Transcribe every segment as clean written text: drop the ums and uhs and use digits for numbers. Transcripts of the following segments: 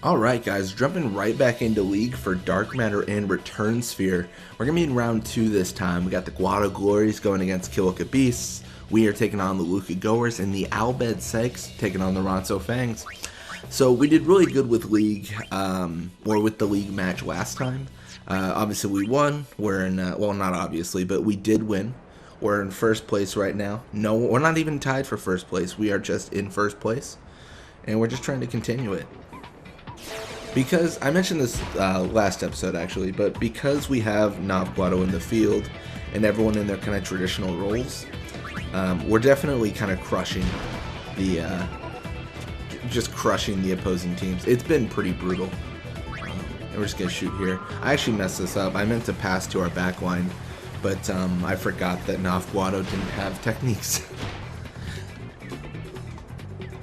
Alright guys, jumping right back into League for Dark Matter and Return Sphere. We're going to be in round 2 this time. We got the Guado Glories going against Kilika Beasts. We are taking on the Luca Goers and the Albed Segs taking on the Ronso Fangs. So we did really good with League, or with the League match last time. Obviously we won. We're in, well not obviously, but we did win. We're in first place right now. No, we're not even tied for first place. We are just in first place. And we're just trying to continue it. Because, I mentioned this last episode actually, but because we have Guado in the field and everyone in their kind of traditional roles, we're definitely kind of crushing the, just crushing the opposing teams. It's been pretty brutal. And we're just going to shoot here. I actually messed this up. I meant to pass to our back line, but I forgot that Guado didn't have techniques.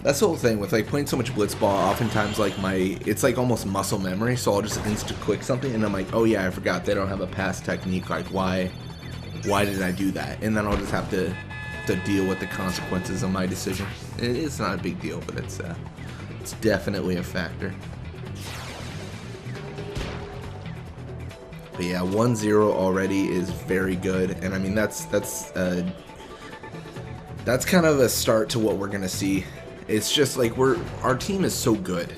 That's the whole thing with like playing so much Blitzball. Oftentimes, like it's like almost muscle memory. So I'll just instant click something, and I'm like, oh yeah, I forgot they don't have a pass technique. Like why did I do that? And then I'll just have to deal with the consequences of my decision. It's not a big deal, but it's definitely a factor. But yeah, 1-0 already is very good, and I mean that's kind of a start to what we're gonna see. It's just like our team is so good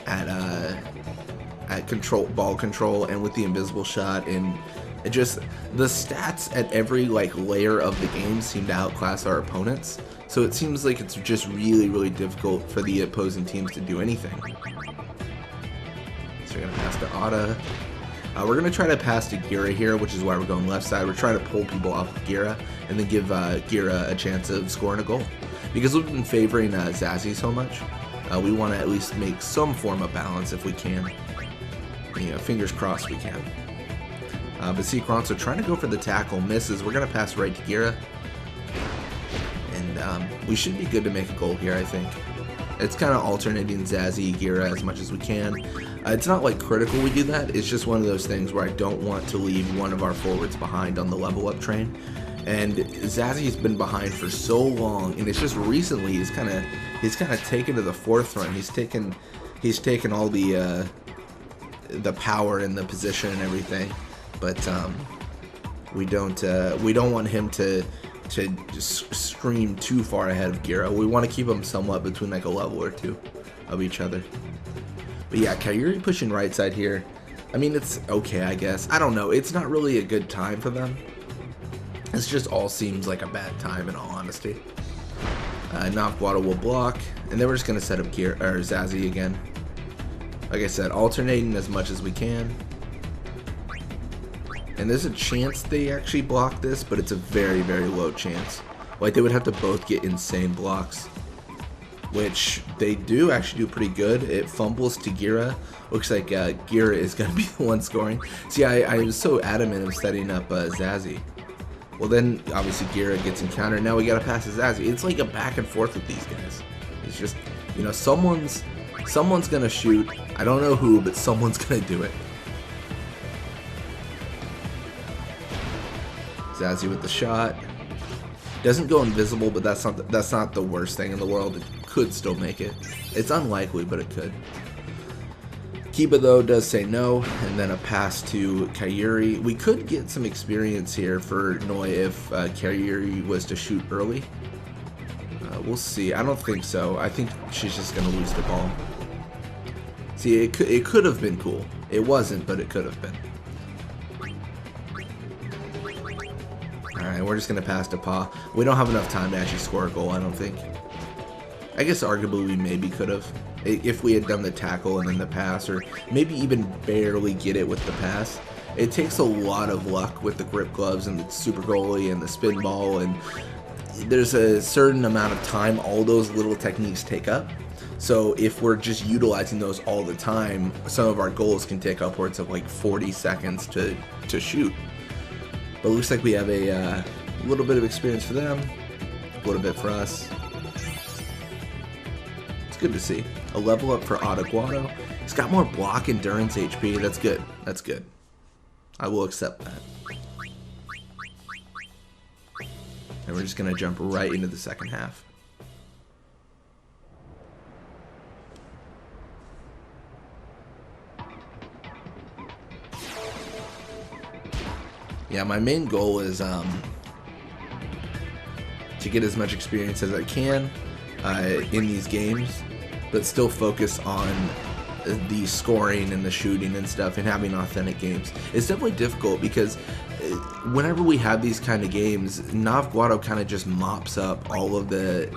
at ball control and with the invisible shot, and it just the stats at every like layer of the game seem to outclass our opponents. So it seems like it's just really difficult for the opposing teams to do anything. So we're gonna pass to Ada. We're gonna try to pass to Gira here, which is why we're going left side. We're trying to pull people off of Gira and then give Gira a chance of scoring a goal. Because we've been favoring Zazzy so much, we want to at least make some form of balance if we can. You know, fingers crossed we can. But see, Ronso trying to go for the tackle, misses. We're going to pass right to Gira. And we should be good to make a goal here, I think. It's kind of alternating Zazzy, Gira as much as we can. It's not like critical we do that. It's just one of those things where I don't want to leave one of our forwards behind on the level up train. And Zazzy's been behind for so long, and it's just recently he's kind of taken to the forefront. He's taken all the power and the position and everything, but we don't want him to just scream too far ahead of Gira. We want to keep him somewhat between like a level or two of each other. But yeah, Kyrie pushing right side here. I mean, it's okay, I guess. I don't know. It's not really a good time for them. This just all seems like a bad time in all honesty. Guado will block, and then we're just going to set up Zazzy again. Like I said, alternating as much as we can. And there's a chance they actually block this, but it's a very low chance. Like they would have to both get insane blocks, which they do actually do pretty good. It fumbles to Gira. Looks like Gira is going to be the one scoring. See, I was so adamant of setting up Zazzy. Well then, obviously Gira gets encountered. Now we gotta pass to Zazzy. It's like a back and forth with these guys. It's just, you know, someone's gonna shoot. I don't know who, but someone's gonna do it. Zazzy with the shot. Doesn't go invisible, but that's not the worst thing in the world. It could still make it. It's unlikely, but it could. Kiba though does say no, and then a pass to Kyrie. We could get some experience here for Noi if Kyrie was to shoot early. We'll see. I don't think so. I think she's just gonna lose the ball. See, it could have been cool. It wasn't, but it could have been. Alright, we're just gonna pass to Pa. We don't have enough time to actually score a goal, I don't think. I guess arguably we maybe could have, if we had done the tackle and then the pass, or maybe even barely get it with the pass. It takes a lot of luck with the grip gloves and the super goalie and the spin ball, and there's a certain amount of time all those little techniques take up. So if we're just utilizing those all the time, some of our goals can take upwards of like 40 seconds to shoot. But it looks like we have a little bit of experience for them, a little bit for us. Good to see. A level up for Guado. He's got more block, endurance, HP. That's good. That's good. I will accept that. And we're just going to jump right into the second half. Yeah, my main goal is to get as much experience as I can in these games, but still focus on the scoring and the shooting and stuff and having authentic games. It's definitely difficult because whenever we have these kind of games, Guado kind of just mops up all of the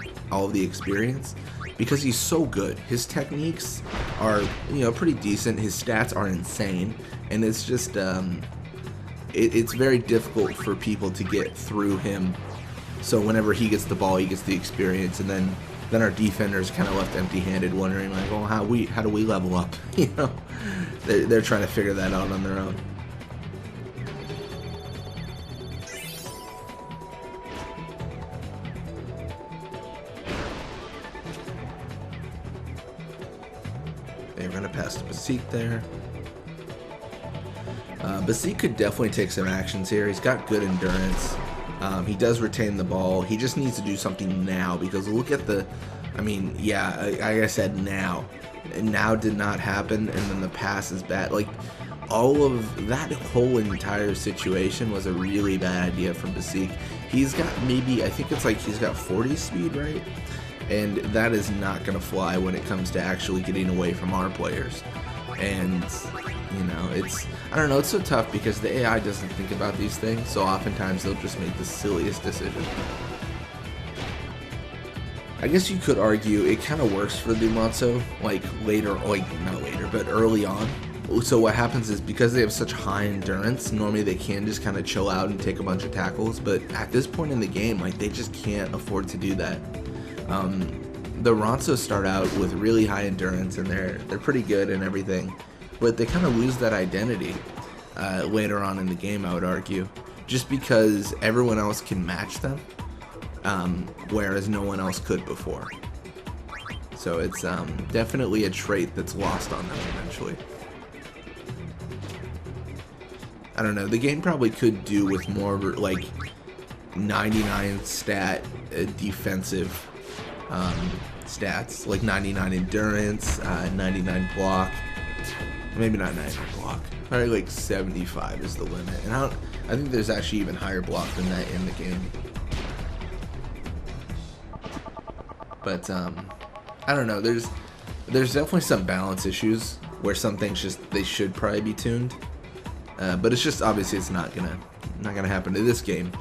experience because he's so good. His techniques are, you know, pretty decent. His stats are insane, and it's just it's very difficult for people to get through him. So whenever he gets the ball, he gets the experience, and then our defenders kind of left empty-handed, wondering like, well, how do we level up? You know, they're trying to figure that out on their own. They're gonna pass to Basik there. Basik could definitely take some actions here. He's got good endurance. He does retain the ball. He just needs to do something now, because look at the, I mean, yeah, like I said, now did not happen, and then the pass is bad. Like, all of that whole entire situation was a really bad idea from Basik. He's got maybe, I think it's like he's got 40 speed, right? And that is not going to fly when it comes to actually getting away from our players. And, you know, I don't know, it's so tough because the AI doesn't think about these things, so oftentimes they'll just make the silliest decision. I guess you could argue it kind of works for Lumatso, like later, like not later, but early on. So what happens is, because they have such high endurance, normally they can just kind of chill out and take a bunch of tackles, but at this point in the game, like, they just can't afford to do that. The Ronsos start out with really high endurance, and they're pretty good and everything, but they kind of lose that identity later on in the game, I would argue, just because everyone else can match them, whereas no one else could before. So it's definitely a trait that's lost on them eventually. I don't know, the game probably could do with more like 99 stat defensive stats, like 99 endurance, 99 block, maybe not 99 block, probably like 75 is the limit, and I think there's actually even higher block than that in the game. But I don't know, there's definitely some balance issues where some things they should probably be tuned, but it's just, obviously it's not gonna happen to this game.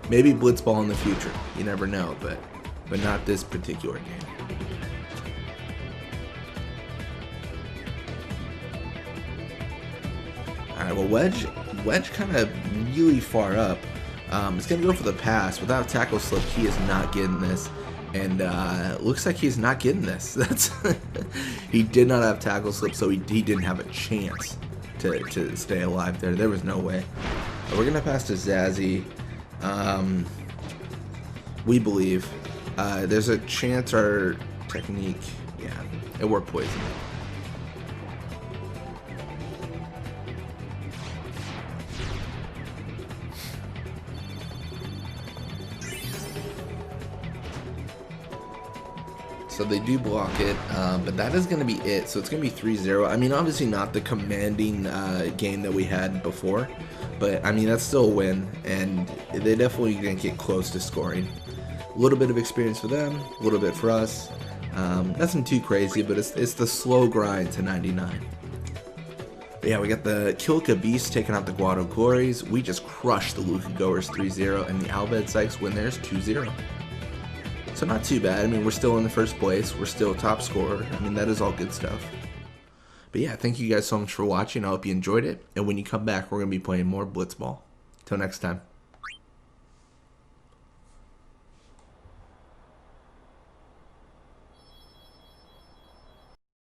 Maybe Blitzball in the future, you never know, but not this particular game. Alright, well, Wedge kind of really far up. It's going to go for the pass. Without a tackle slip, he is not getting this. And looks like he's not getting this. He did not have tackle slip, so he didn't have a chance to stay alive there. There was no way. We're going to pass to Zazzy. We believe. There's a chance our technique, yeah, it worked poison. So they do block it, but that is going to be it. So it's going to be 3-0. I mean, obviously not the commanding game that we had before, but I mean, that's still a win, and they definitely didn't get close to scoring. A little bit of experience for them, a little bit for us. Nothing too crazy, but it's the slow grind to 99. But yeah, we got the Kilka Beast taking out the Guado Glories. We just crushed the Luca Goers 3-0, and the Albed Sykes win theirs 2-0. So not too bad. I mean, we're still in the first place. We're still top scorer. I mean, that is all good stuff. But yeah, thank you guys so much for watching. I hope you enjoyed it. And when you come back, we're going to be playing more Blitzball. Till next time.